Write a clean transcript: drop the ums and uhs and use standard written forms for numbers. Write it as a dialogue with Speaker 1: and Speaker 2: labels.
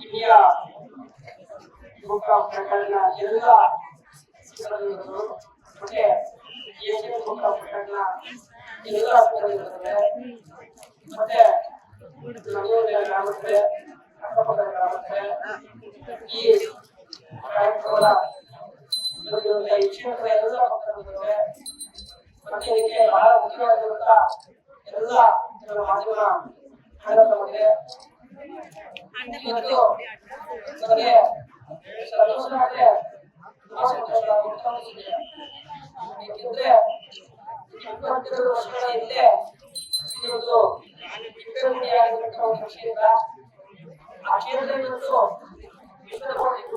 Speaker 1: India book of ರೆಕಾರ್ಡ್ನ ಎಲ್ಲ ಮತ್ತೆ Asian book of ರೆಕಾರ್ಡ್ನ ಎಲ್ಲ ಮತ್ತೆ ನಮ್ಮೂರಿನ ಗ್ರಾಮಸ್ಥರೇ ಅಕ್ಕಪಕ್ಕದ ಗ್ರಾಮಸ್ಥರೇ ಈ ಕಾರ್ಯಕ್ರಮದ ಈ ಕ್ಷೇತ್ರದ ಎಲ್ಲ ಭಕ್ತರಿದ್ದಾರೆ ಮತ್ತೆ ಇದಕ್ಕೆ ಬಹಳ ಮುಖ್ಯವಾಗಿರುವಂತ ಎಲ್ಲ ಮಾಧ್ಯಮ ಕಾರ್ಯಕ್ರಮಕ್ಕೆ ಇವತ್ತು ನನಗೆ ಸಂತೋಷ ಆಗಿದೆ, ತುಂಬಾ ಸಂತೋಷ ಆಗುತ್ತೆ. ಏಕೆಂದ್ರೆ 22 ವರ್ಷಗಳ ಹಿಂದೆ ಇವತ್ತು ಆಗಿರುವಂತಹ ಒಂದು ಕ್ಷೇತ್ರ, ಆ ಕ್ಷೇತ್ರ ಇವತ್ತು ವಿಶ್ವದ ಇಂಡಿಯನ್